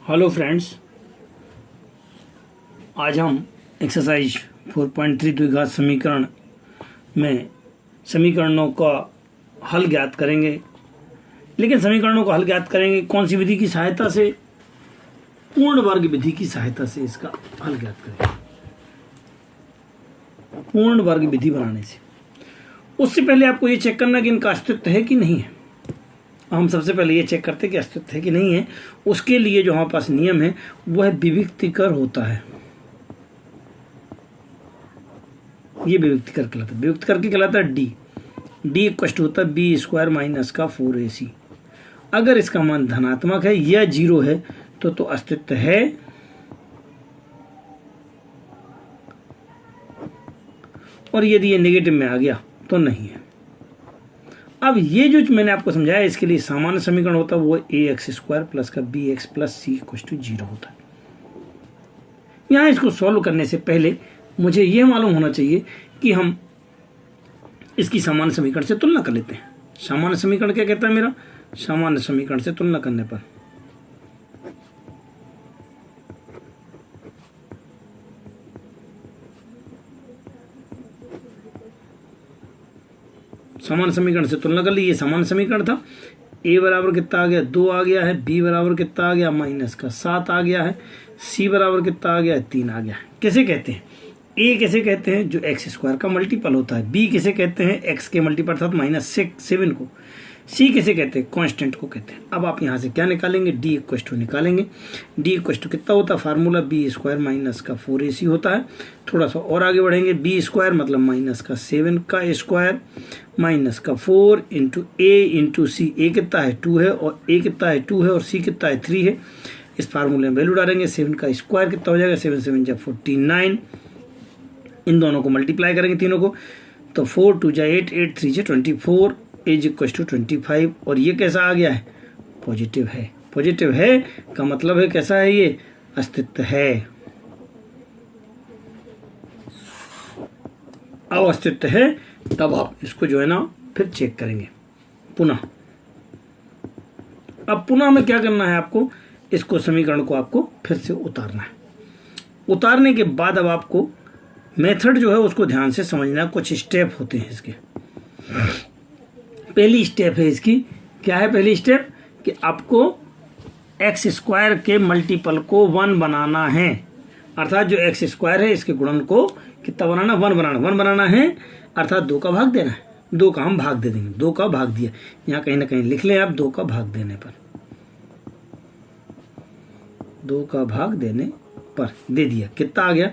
Hello friends, आज हम exercise 4.3 द्विघात समीकरण में समीकरणों का हल ज्ञात करेंगे। लेकिन समीकरणों का हल ज्ञात करेंगे कौन सी विधि की सहायता से? पूर्ण वर्ग विधि की सहायता से इसका हल ज्ञात करेंगे, पूर्ण वर्ग विधि बनाने से। उससे पहले आपको ये चेक करना कि इनका अस्तित्व है कि नहीं है। हम सबसे पहले ये चेक करते हैं कि अस्तित्व है कि नहीं है। उसके लिए जो हमारे पास नियम है वह विविक्तिकर होता है। ये विविक्तिकर कहलाता है। विविक्तिकर की कहलाता है डी इक्वल होता है बी स्क्वायर माइनस का 4ac। अगर इसका मान धनात्मक है या 0 है तो अस्तित्व है, और यदि ये नेगेटिव में आ गया तो नहीं है। अब ये जो मैंने आपको समझाया इसके लिए सामान्य समीकरण होता है वो ax स्क्वायर प्लस का bx plus c equal to 0 होता है। यहाँ इसको सॉल्व करने से पहले मुझे ये मालूम होना चाहिए कि हम इसकी सामान्य समीकरण से तुलना कर लेते हैं। सामान्य समीकरण क्या कहता है मेरा? सामान्य समीकरण से तुलना करने पर सामान्य समीकरण से तुलना कर ली। ये सामान्य समीकरण था। a बराबर कितना आ गया? 2 आ गया है। b बराबर कितना आ गया? माइनस का 7 आ गया है। c बराबर कितना आ गया? 3 आ गया है। कैसे कहते हैं? a कैसे कहते हैं? जो एक्स स्क्वायर का मल्टीपल होता है। b किसे कहते हैं? x के मल्टीपल अर्थात -7 को। c किसे कहते हैं? कांस्टेंट को कहते हैं। अब आप यहाँ से क्या निकालेंगे? d इक्वल टू निकालेंगे। d इक्वल टू कितना होता है? फार्मूला b स्क्वायर माइनस का 4ac होता है। थोड़ा सा और आगे बढ़ेंगे। b स्क्वायर मतलब माइनस का 7 का स्क्वायर माइनस का 4 into a into c. a कितना है? 2 है, और a कितना है? 2 है, और c कितना है? 3 है। इस फार्मूले में वैल्यू डालेंगे। 7 का स्क्वायर कितना हो जाएगा? 7 7 जा 49। इन दोनों को मल्टीप्लाई करेंगे तीनों को, तो 4 2 जा 8 8 3 जा 24 एज इक्वल टू 25। और ये कैसा आ गया है? पॉजिटिव है। पॉजिटिव है का मतलब है कैसा है? ये अस्तित्व है। अब अस्तित्व है तब आप इसको जो है ना फिर चेक करेंगे पुनः। अब पुनः में क्या करना है आपको? इसको समीकरण को आपको फिर से उतारना है। उतारने के बाद अब आपको मेथड जो है उसको ध्यान से समझना। कुछ स्टेप होते हैं इसके। पहली स्टेप है इसकी, क्या है पहली स्टेप? कि आपको एक्स स्क्वायर के मल्टीपल को 1 बनाना है। अर्थात जो एक्स स्क्वायर है इसके गुणन को कितना बनाना? 1 बनाना है। अर्थात 2 का भाग देना है। 2 का हम भाग दे देंगे। 2 का भाग दिया, यहाँ कहीं ना कहीं लिख लें आप। 2 का भाग देने पर, 2 का भाग देने पर दे दिया। कितना आ गया?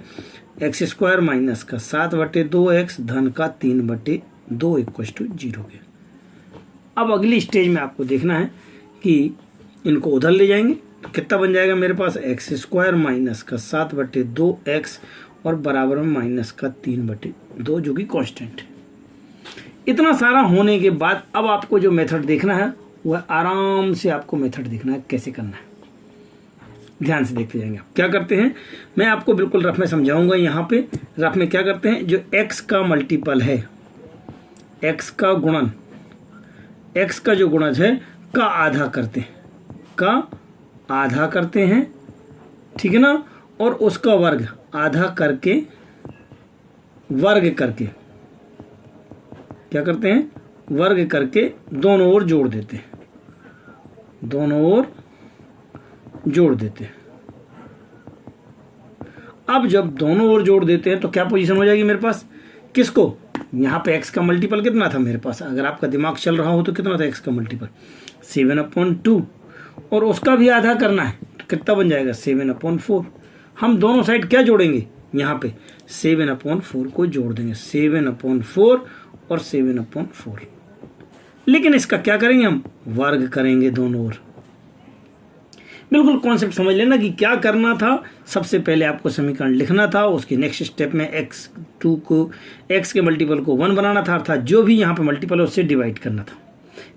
एक्स स्क्वायर माइनस का 7/2x धन का 3/2 इक्वल टू 0 के। अब अगली स्टेज में आपको देखना है कि इनको उधर ले जाएंगे तो कितना बन जाएगा मेरे पास? एक्स स्क्वायर माइनस का 7/2x और बराबर में माइनस का 3/2 जो कि कांस्टेंट है। इतना सारा होने के बाद अब आपको जो मेथड देखना है वह आराम से आपको मेथड देखना है कैसे करना है। ध्यान से देखते जाएंगे। आप क्या करते हैं मैं आपको बिल्कुल रफ में समझाऊंगा। यहाँ पे रफ में क्या करते हैं? जो x का मल्टीपल है, x का गुणन, x का जो गुणज है का आधा करते हैं, का आधा करते हैं, ठीक है ना। और उसका वर्ग आधा करके, वर्ग करके क्या करते हैं? वर्ग करके दोनों ओर जोड़ देते हैं। दोनों ओर जोड़ देते हैं। अब जब दोनों ओर जोड़ देते हैं तो क्या पोजीशन हो जाएगी मेरे पास? किसको? यहाँ पे x का मल्टीपल कितना था मेरे पास? अगर आपका दिमाग चल रहा हो तो कितना था x का मल्टीपल? 7/2। और उसका भी आधा करना है तो कितना बन जाएगा? 7/4। हम दोनों साइड क्या जोड़ेंगे? यहाँ पे 7/4 को जोड़ देंगे। 7/4 और 7/4। लेकिन इसका क्या करेंगे? हम वर्ग करेंगे दोनों ओर। बिल्कुल कॉन्सेप्ट समझ लेना कि क्या करना था। सबसे पहले आपको समीकरण लिखना था। उसके नेक्स्ट स्टेप में x2 को, x के मल्टीपल को 1 बनाना था। अर्थात जो भी यहाँ पे मल्टीपल है उससे डिवाइड करना था।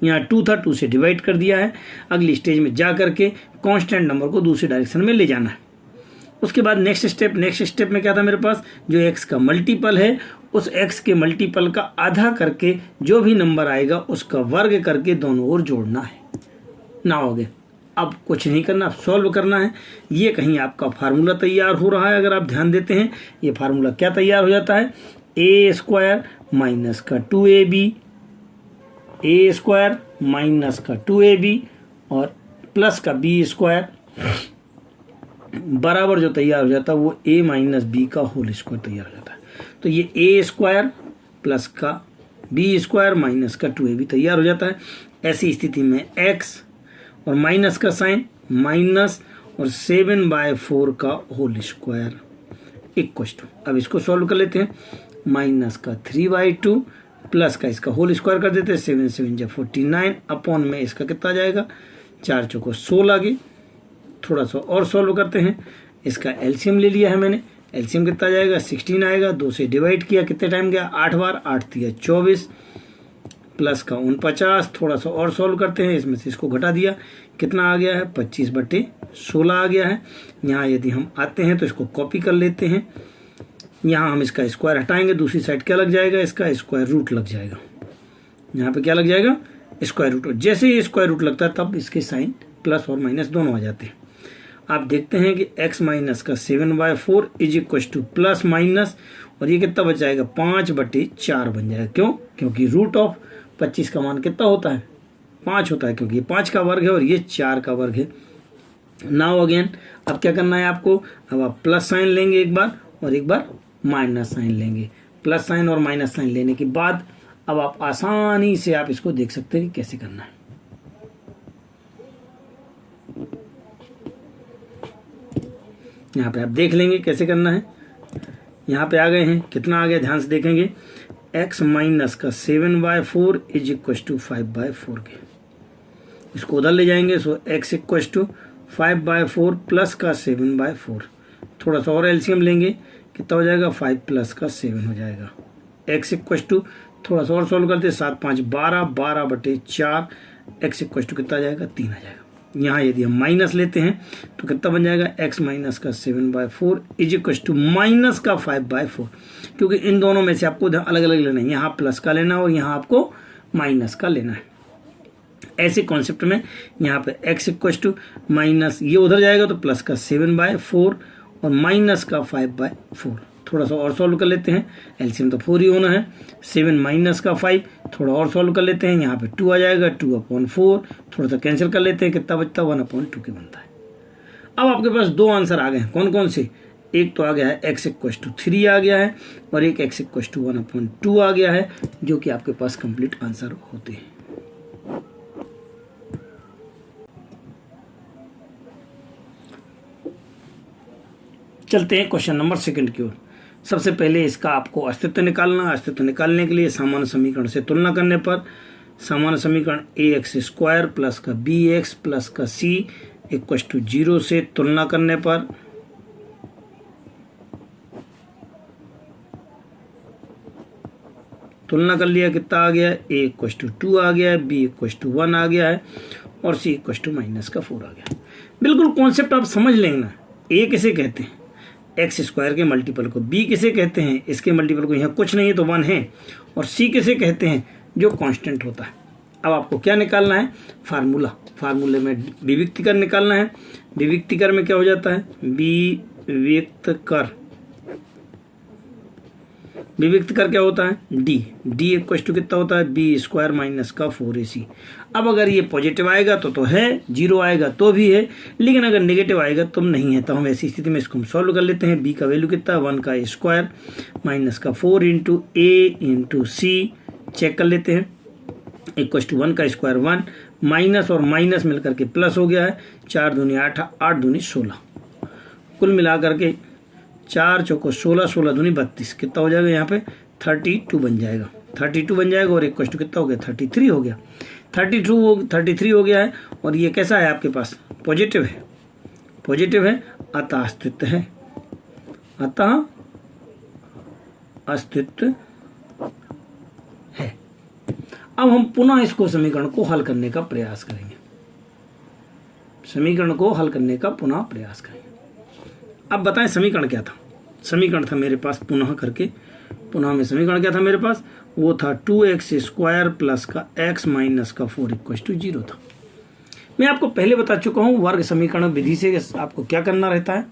यहाँ 2 था, 2 से डिवाइड कर दिया है। अगली स्टेज में जा करके कांस्टेंट नंबर को दूसरी डायरेक्शन में ले जाना है। उसके बाद नेक्स्ट स्टेप में क्या था मेरे पास? जो x का मल्टीपल है उस x के मल्टीपल का आधा करके जो भी नंबर आएगा उसका वर्ग करके दोनों ओर जोड़ना है। ना हो गया। अब कुछ नहीं करना, अब सॉल्व करना है। ये कहीं आपका फार्मूला तैयार हो रहा है, अगर आप ध्यान देते हैं ये फार्मूला क्या तैयार हो जाता है, ए स्क्वायर माइनस का 2ab, ए स्क्वायर माइनस का 2ab और प्लस का बी स्क्वायर बराबर जो तैयार हो जाता है वो a माइनस बी का होल स्क्वायर तैयार हो जाता है। तो ये ए स्क्वायर प्लस का बी स्क्वायर माइनस का 2ab तैयार हो जाता है। ऐसी स्थिति में x और माइनस का साइन माइनस और 7/4 का होल स्क्वायर इक्वल टू, अब इसको सॉल्व कर लेते हैं, माइनस का 3/2 प्लस का इसका होल स्क्वायर कर देते हैं, 7 7 जा 49 अपॉन में इसका कितना आ जाएगा, 4 चौको 16 के। थोड़ा सा और सॉल्व करते हैं, इसका एलसीएम ले लिया है मैंने, एलसीएम कितना आ जाएगा, 16 आएगा, 2 से डिवाइड किया कितने टाइम गया, 8 बार, 8 दिया 24 प्लस का 49। थोड़ा सा और सॉल्व करते हैं, इसमें से इसको घटा दिया, कितना आ गया है, 25/16 आ गया है। यहाँ यदि हम आते हैं तो इसको कॉपी कर लेते हैं, यहाँ हम इसका स्क्वायर हटाएंगे, दूसरी साइड क्या लग जाएगा, इसका स्क्वायर रूट लग जाएगा। यहाँ पे क्या लग जाएगा, स्क्वायर रूट। जैसे ही स्क्वायर रूट लगता है तब इसके साइन प्लस और माइनस दोनों आ जाते हैं। आप देखते हैं कि x माइनस का 7/4 is equal two plus minus, और ये कितना बच जाएगा, 5/4 बन जाएगा। क्यों, क्योंकि रूट ऑफ 25 का मान कितना होता है, 5 होता है, क्योंकि ये 5 का वर्ग है और ये 4 का वर्ग है। नाउ अगेन अब क्या करना है आपको, अब आप प्लस साइन लेंगे एक बार और एक बार माइनस साइन लेंगे। प्लस साइन और माइनस साइन लेने के बाद अब आप आसानी से आप इसको देख सकते हैं कि कैसे करना है। यहाँ पे आप देख लेंगे कैसे करना है। यहाँ पे आ गए हैं, कितना आ गया ध्यान से देखेंगे, x माइनस का 7/4 इज इक्व टू 5/4 के, इसको उधर ले जाएंगे, सो x इक्व टू 5/4 प्लस का 7/4। थोड़ा सा और एलसीएम लेंगे, कितना हो जाएगा, 5 प्लस का 7 हो जाएगा। x इक्व टू, थोड़ा सा और सॉल्व करते, 7 5 12, 12/4, x इक्व टू कितना आ जाएगा, 3 आ जाएगा। यहाँ यदि हम माइनस लेते हैं तो कितना बन जाएगा, x माइनस का 7/4 इज इक्व टू माइनस का 5/4, क्योंकि इन दोनों में से आपको अलग अलग लेना है, यहाँ प्लस का लेना है और यहाँ आपको माइनस का लेना है। ऐसे कॉन्सेप्ट में यहाँ पे x इक्व टू माइनस, ये उधर जाएगा तो प्लस का 7/4 और माइनस का 5/4। थोड़ा सा और सॉल्व कर लेते हैं, एलसीएम तो 4 ही होना है, 7 माइनस का 5, थोड़ा और सॉल्व कर लेते हैं, यहाँ पे 2 आ जाएगा, 2/4, थोड़ा सा कैंसिल कर लेते हैं, कितना बचता है, 1/2 के बनता है। अब आपके पास 2 आंसर आ गए हैं, कौन कौन से, एक तो आ गया है x इक्व टू 3 आ गया है और एक x इक्व टू 1/2 आ गया है, जो कि आपके पास कंप्लीट आंसर होते हैं। चलते हैं क्वेश्चन नंबर 2 की ओर। सबसे पहले इसका आपको अस्तित्व निकालना। अस्तित्व निकालने के लिए सामान्य समीकरण से तुलना करने पर सामान्य समीकरण ax² प्लस का bx प्लस का c इक्व टू 0 से तुलना करने पर तुलना कर लिया, कितना आ गया, a इक्व टू 2 आ गया है, b इक्व टू 1 आ गया है और c इक्व टू माइनस का 4 आ गया। बिल्कुल कॉन्सेप्ट आप समझ लेंगे ना। a किसे कहते हैं, x² के मल्टीपल को, b किसे कहते हैं, इसके मल्टीपल को, यहाँ कुछ नहीं है तो 1 है, और c किसे कहते हैं, जो कांस्टेंट होता है। अब आपको क्या निकालना है, फार्मूला। फार्मूले में विविक्तिकर निकालना है। विविक्तिकर में क्या हो जाता है, विविक्तिकर क्या होता है, d इक्व टू कितना होता है, b² माइनस का 4ac। अब अगर ये पॉजिटिव आएगा तो है, 0 आएगा तो भी है, लेकिन अगर नेगेटिव आएगा तो नहीं है। तो हम ऐसी स्थिति में इसको हम सॉल्व कर लेते हैं। b का वैल्यू कितना है, 1 का स्क्वायर माइनस का 4 into a into c, check कर लेते हैं, इक्व टू 1 का स्क्वायर 1, माइनस और माइनस मिलकर के प्लस हो गया है, 4 दूनी 8, 8 दूनी 16, कुल मिला करके 4 चौको 16, 16 दूनी 32, कितना हो जाएगा, यहाँ पे 32 बन जाएगा। 32 बन जाएगा और इक्व टू कितना हो गया, 33 हो गया। 33 हो गया है और ये कैसा है आपके पास, पॉजिटिव है, पॉजिटिव है, अतः अस्तित्व है, अतः अस्तित्व है। अब हम पुनः इसको समीकरण को हल करने का प्रयास करेंगे, समीकरण को हल करने का पुनः प्रयास करेंगे। अब बताएं समीकरण क्या था। समीकरण था मेरे पास, पुनः करके, पुनः में समीकरण क्या था मेरे पास, वो था 2x² प्लस का x माइनस का 4 इक्व टू 0 था। मैं आपको पहले बता चुका हूँ वर्ग समीकरण विधि से आपको क्या करना रहता है,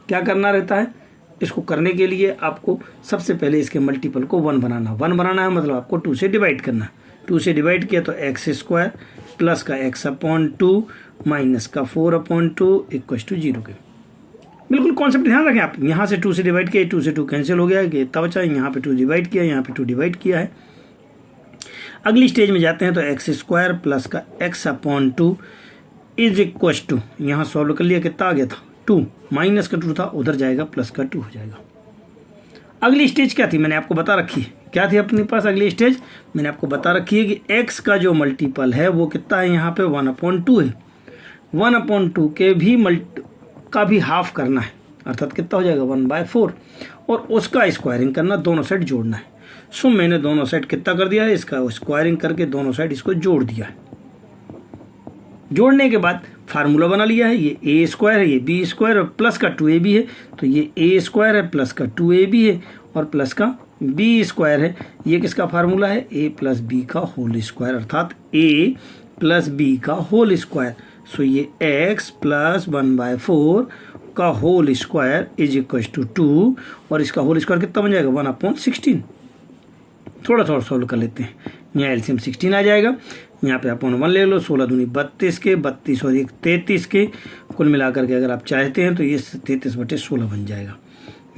क्या करना रहता है। इसको करने के लिए आपको सबसे पहले इसके मल्टीपल को 1 बनाना, 1 बनाना है मतलब आपको 2 से डिवाइड करना। 2 से डिवाइड किया तो एक्स स्क्वायर प्लस का x अपॉन 2 माइनस का 4 अपॉन 2 इक्वल टू 0 के। बिल्कुल कॉन्सेप्ट ध्यान रखें आप। यहाँ से 2 से डिवाइड किया, 2 से 2 कैंसिल हो गया, ये तब बचा। यहाँ पे 2 डिवाइड किया, यहाँ पे 2 डिवाइड किया है। अगली स्टेज में जाते हैं तो एक्स स्क्वायर प्लस का x upon 2 is equal to, यहाँ सॉल्व कर लिया, कितना आ गया था 2, माइनस का 2 था, उधर जाएगा प्लस का 2 हो जाएगा। अगली स्टेज क्या थी मैंने आपको बता रखी है, क्या थी अपने पास अगली स्टेज मैंने आपको बता रखी है कि x का जो मल्टीपल है वो कितना है, यहाँ पे 1/2 है। 1/2 के भी का भी हाफ करना है, अर्थात कितना हो जाएगा 1/4, और उसका स्क्वायरिंग करना, दोनों साइड जोड़ना है। सो मैंने दोनों साइड कितना कर दिया है, इसका स्क्वायरिंग करके दोनों साइड इसको जोड़ दिया है। जोड़ने के बाद फार्मूला बना लिया है, ये ए स्क्वायर है, ये बी स्क्वायर और प्लस का 2ab है, तो ये ए स्क्वायर है प्लस का 2ab है और प्लस का बी स्क्वायर है। ये किसका फार्मूला है, ए प्लस बी का होल स्क्वायर, अर्थात ए प्लस बी का होल स्क्वायर। सो ये x प्लस 1/4 का whole square is equal to 2, और इसका होल स्क्वायर कितना बन जाएगा 1/16। थोड़ा थोड़ा सॉल्व कर लेते हैं। यहाँ एलसीएम 16 आ जाएगा, यहाँ पे अपॉन 1 ले लो, 16 दूनी 32 के, 32 और 1 33 के, कुल मिलाकर के अगर आप चाहते हैं तो ये 33/16 बन जाएगा।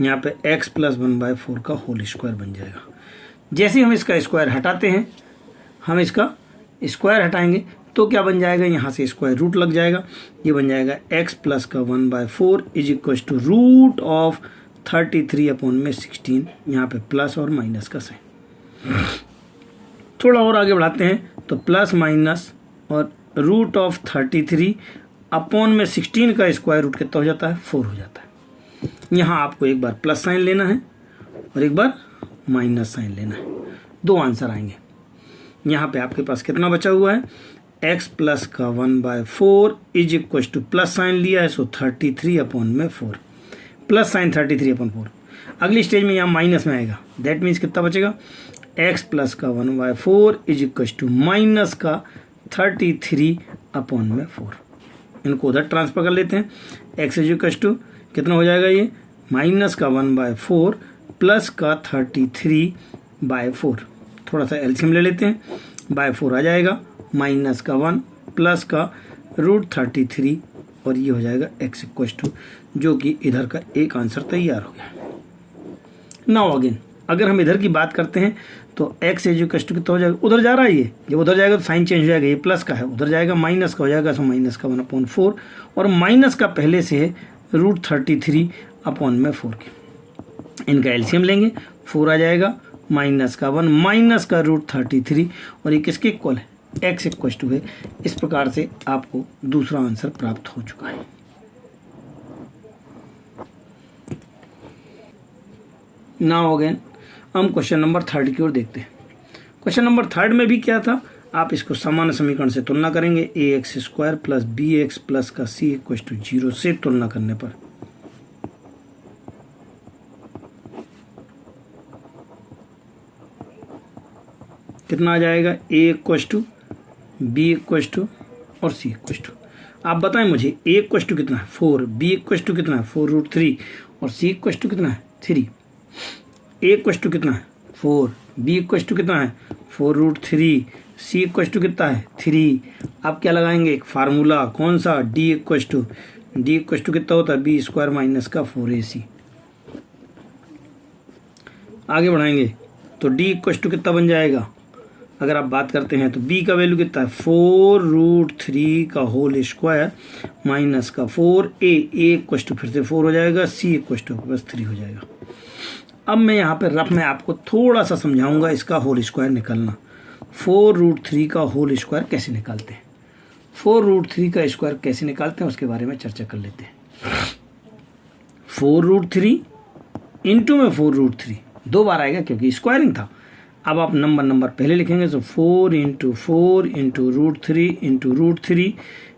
यहाँ पे x प्लस 1/4 का होल स्क्वायर बन जाएगा। जैसे हम इसका स्क्वायर हटाते हैं, हम इसका स्क्वायर हटाएंगे तो क्या बन जाएगा, यहाँ से स्क्वायर रूट लग जाएगा, ये बन जाएगा x प्लस का 1/4 is equal to root of 33/16। यहाँ पे प्लस और माइनस का साइन। थोड़ा और आगे बढ़ाते हैं तो प्लस माइनस और रूट ऑफ 33/16 का स्क्वायर रूट कितना हो जाता है, 4 हो जाता है। यहाँ आपको एक बार प्लस साइन लेना है और एक बार माइनस साइन लेना है, 2 आंसर आएंगे। यहाँ पे आपके पास कितना बचा हुआ है, x प्लस का 1/4 is equal two plus sign लिया है, सो 33/4 प्लस साइन 33/4। अगली स्टेज में यहाँ माइनस में आएगा, दैट मीन्स कितना बचेगा, x प्लस का 1/4 इज इक्वल टू माइनस का 33/4। इनको उधर ट्रांसफर कर लेते हैं। x इज इक्वल टू कितना हो जाएगा, ये माइनस का 1/4 प्लस का 33/4। थोड़ा सा एलसीएम ले लेते हैं, /4 आ जाएगा, माइनस का 1 प्लस का रूट 33, और ये हो जाएगा x इक्वल टू, जो कि इधर का एक आंसर तैयार हो गया। नाउ अगेन अगर हम इधर की बात करते हैं तो x इज इक्वल टू कितना हो जाएगा, उधर जा रहा है ये, जब उधर जाएगा तो साइन चेंज हो जाएगा, ये प्लस का है, उधर जाएगा माइनस का हो जाएगा, सो माइनस का 1/4, और माइनस का पहले से है रूट 33/4 के। इनका एलसीएम लेंगे, 4 आ जाएगा, माइनस का 1 माइनस का रूट 33, और ये किसके इक्वल है, x इक्वल टू है। इस प्रकार से आपको दूसरा आंसर प्राप्त हो चुका है। नाउ अगेन हम क्वेश्चन नंबर 3 की ओर देखते हैं। क्वेश्चन नंबर 3 में भी क्या था, आप इसको सामान्य समीकरण से तुलना करेंगे, ax² प्लस bx प्लस का c इक्वल टू 0 से तुलना करने पर कितना आ जाएगा, a equal to b equal to और c इक्वल टू। आप बताएं मुझे, a इक्वल टू कितना है 4, b इक्वल टू कितना है 4√3 और c इक्वल टू कितना है 3। a इक्वल टू कितना है 4, b इक्वल टू कितना है 4√3, c इक्वल टू कितना है 3। आप क्या लगाएंगे, एक फार्मूला, कौन सा, d इक्वल टू कितना होता है b² माइनस का 4ac। आगे बढ़ाएंगे तो d इक्वल टू कितना बन जाएगा, अगर आप बात करते हैं तो b का वैल्यू कितना है 4√3 का होल स्क्वायर माइनस का 4a इक्वल टू फिर से 4 हो जाएगा, c इक्वल टू बस 3 हो जाएगा। अब मैं यहाँ पे रफ में आपको थोड़ा सा समझाऊंगा इसका होल स्क्वायर निकालना। 4√3 का होल स्क्वायर कैसे निकालते हैं, 4√3 का स्क्वायर कैसे निकालते हैं उसके बारे में चर्चा कर लेते हैं। 4√3 इंटू में 4√3 2 बार आएगा क्योंकि स्क्वायरिंग था। अब आप नंबर पहले लिखेंगे तो 4 इंटू 4 इंटू √3 इंटू √3,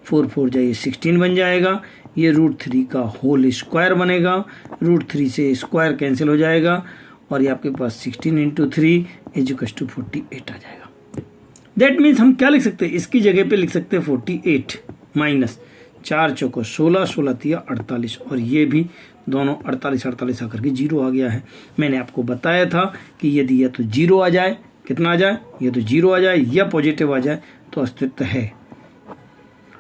4 4 जाइए 16 बन जाएगा। ये √3 का होल स्क्वायर बनेगा, √3 से स्क्वायर कैंसिल हो जाएगा और ये आपके पास 16 इंटू 3 इज इक्वल टू 48 आ जाएगा। दैट मीन्स हम क्या लिख सकते हैं, इसकी जगह पे लिख सकते हैं 48 माइनस 4 चौको 16, 16 तिया 48, और ये भी दोनों 48 48 आकर के 0 आ गया है। मैंने आपको बताया था कि यदि या तो 0 आ जाए, कितना आ जाए, या तो 0 आ जाए या पॉजिटिव आ जाए तो अस्तित्व है।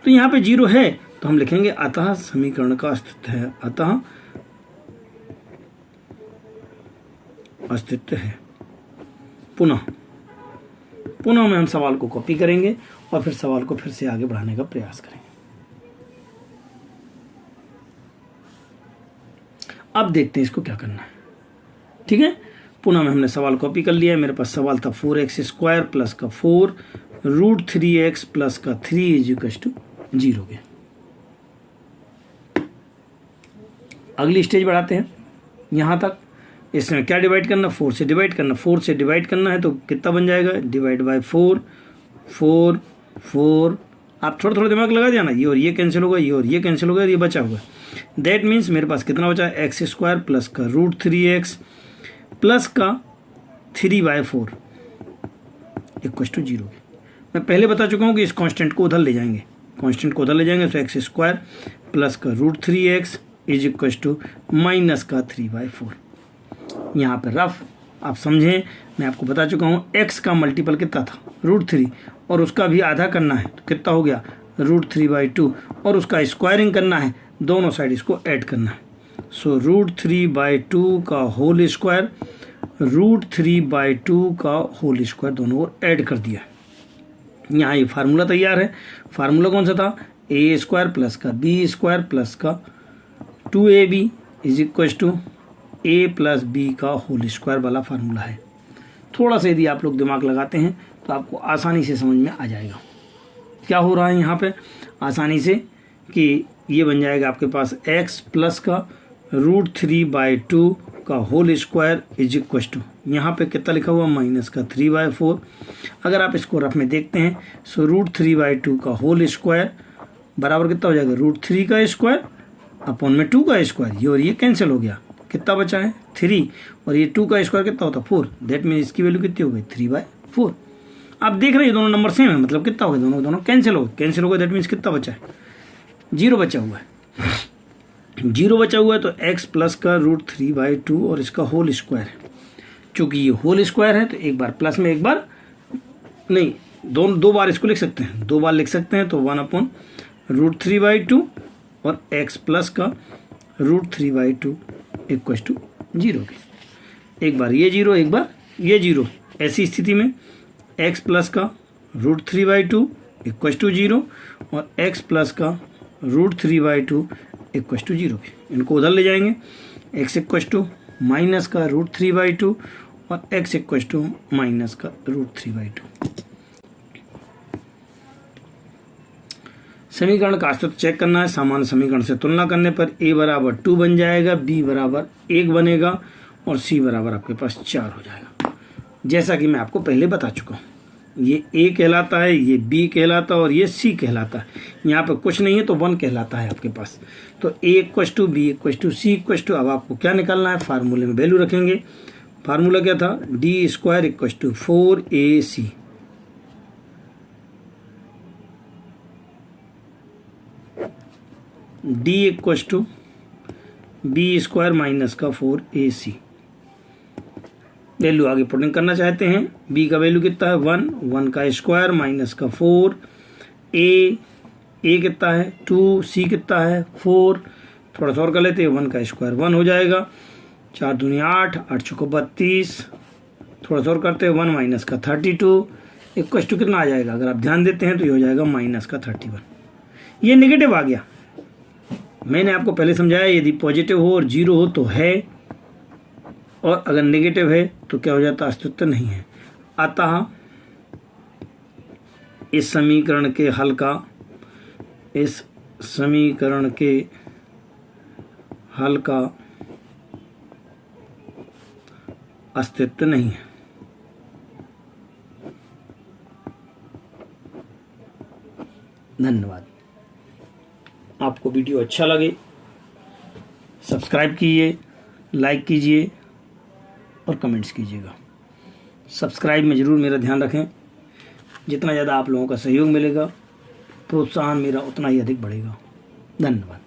तो यहाँ पे 0 है तो हम लिखेंगे अतः समीकरण का अस्तित्व है, अतः अस्तित्व है। पुनः में हम सवाल को कॉपी करेंगे और फिर सवाल को फिर से आगे बढ़ाने का प्रयास करेंगे। अब देखते हैं इसको क्या करना है। ठीक है, पुनः में हमने सवाल कॉपी कर लिया है। मेरे पास सवाल था 4x² प्लस का 4 √3x प्लस का 3 = 0 के। अगली स्टेज बढ़ाते हैं यहाँ तक। इसमें क्या डिवाइड करना, 4 से डिवाइड करना। 4 से डिवाइड करना है तो कितना बन जाएगा, डिवाइड बाय 4 4 4। आप थोड़ा थोड़ा दिमाग लगा दिया ना, ये और ये कैंसिल होगा, ये और ये कैंसिल होगा, ये बचा हुआ। दैट मीन्स मेरे पास कितना बचा, x² प्लस का √3x प्लस का 3/4 = 0। मैं पहले बता चुका हूँ कि इस कांस्टेंट को उधर ले जाएंगे, कांस्टेंट को उधर ले जाएंगे तो x² प्लस का √3x = माइनस का 3/4। यहाँ पर रफ आप समझें, मैं आपको बता चुका हूँ x का मल्टीपल कितना था, √3, और उसका भी आधा करना है तो कितना हो गया, √3/2, और उसका स्क्वायरिंग करना है, दोनों साइड इसको ऐड करना है। सो √3/2 का होल स्क्वायर, √3/2 का होल स्क्वायर, दोनों को ऐड कर दिया। यहाँ ये फार्मूला तैयार है। फार्मूला कौन सा था, a² प्लस का b² प्लस का 2ab = a प्लस b का होल स्क्वायर वाला फार्मूला है। थोड़ा सा यदि आप लोग दिमाग लगाते हैं तो आपको आसानी से समझ में आ जाएगा क्या हो रहा है यहाँ पे। आसानी से कि ये बन जाएगा आपके पास x प्लस का √3/2 का होल स्क्वायर = यहाँ पे कितना लिखा हुआ, माइनस का 3/4। अगर आप इसको रफ में देखते हैं सो √3/2 का होल स्क्वायर बराबर कितना हो जाएगा, √3 का स्क्वायर अपॉन में 2 का स्क्वायर। ये और ये कैंसिल हो गया, कितना बचा है 3, और ये 2 का स्क्वायर कितना होता है 4। दैट मीन इसकी वैल्यू कितनी हो गई, 3/4। आप देख रहे हैं दोनों नंबर सेम है, मतलब कितना हो गया, दोनों कैंसिल हो गए। दैट मीन्स कितना बचा है, 0 बचा हुआ है। 0 बचा हुआ है तो x प्लस का √3/2 और इसका होल स्क्वायर है। चूँकि ये होल स्क्वायर है तो एक बार प्लस में, एक बार नहीं, दो बार इसको लिख सकते हैं, 2 बार लिख सकते हैं। तो 1/√3/2 और x प्लस का √3/2 = 0 के। एक बार ये 0, एक बार ये 0। ऐसी स्थिति में x प्लस का √3/2 = 0 और x प्लस का √3/2 = 0 के। इनको उधर ले जाएंगे, x = माइनस का √3/2 और x = माइनस का √3/2। समीकरण का अस्तित्व चेक करना है। सामान्य समीकरण से तुलना करने पर a बराबर 2 बन जाएगा, b बराबर 1 बनेगा और c बराबर आपके पास 4 हो जाएगा। जैसा कि मैं आपको पहले बता चुका हूँ, ये a कहलाता है, ये b कहलाता है और ये c कहलाता है। यहाँ पर कुछ नहीं है तो 1 कहलाता है आपके पास। तो a = b = c अब आपको क्या निकालना है, फार्मूले में वैल्यू रखेंगे। फार्मूला क्या था, d² = 4ac। d = b² minus का 4ac। वैल्यू आगे पुटिंग करना चाहते हैं। b का वैल्यू कितना है, 1 का स्क्वायर माइनस का 4, a कितना है 2, c कितना है 4। थोड़ा सा और कर लेते हैं, 1 का स्क्वायर 1 हो जाएगा, 4 दूनी 8, 8 चौको 32। थोड़ा सा और करते हैं, 1 माइनस का 32 = कितना आ जाएगा, अगर आप ध्यान देते हैं तो ये हो जाएगा माइनस का 31। ये नेगेटिव आ गया। मैंने आपको पहले समझाया यदि पॉजिटिव हो और 0 हो तो है, और अगर नेगेटिव है तो क्या हो जाता, अस्तित्व नहीं है। अतः इस समीकरण के हल का अस्तित्व नहीं है। धन्यवाद। आपको वीडियो अच्छा लगे सब्सक्राइब कीजिए, लाइक कीजिए और कमेंट्स कीजिएगा। सब्सक्राइब में ज़रूर मेरा ध्यान रखें। जितना ज़्यादा आप लोगों का सहयोग मिलेगा, प्रोत्साहन मेरा उतना ही अधिक बढ़ेगा। धन्यवाद।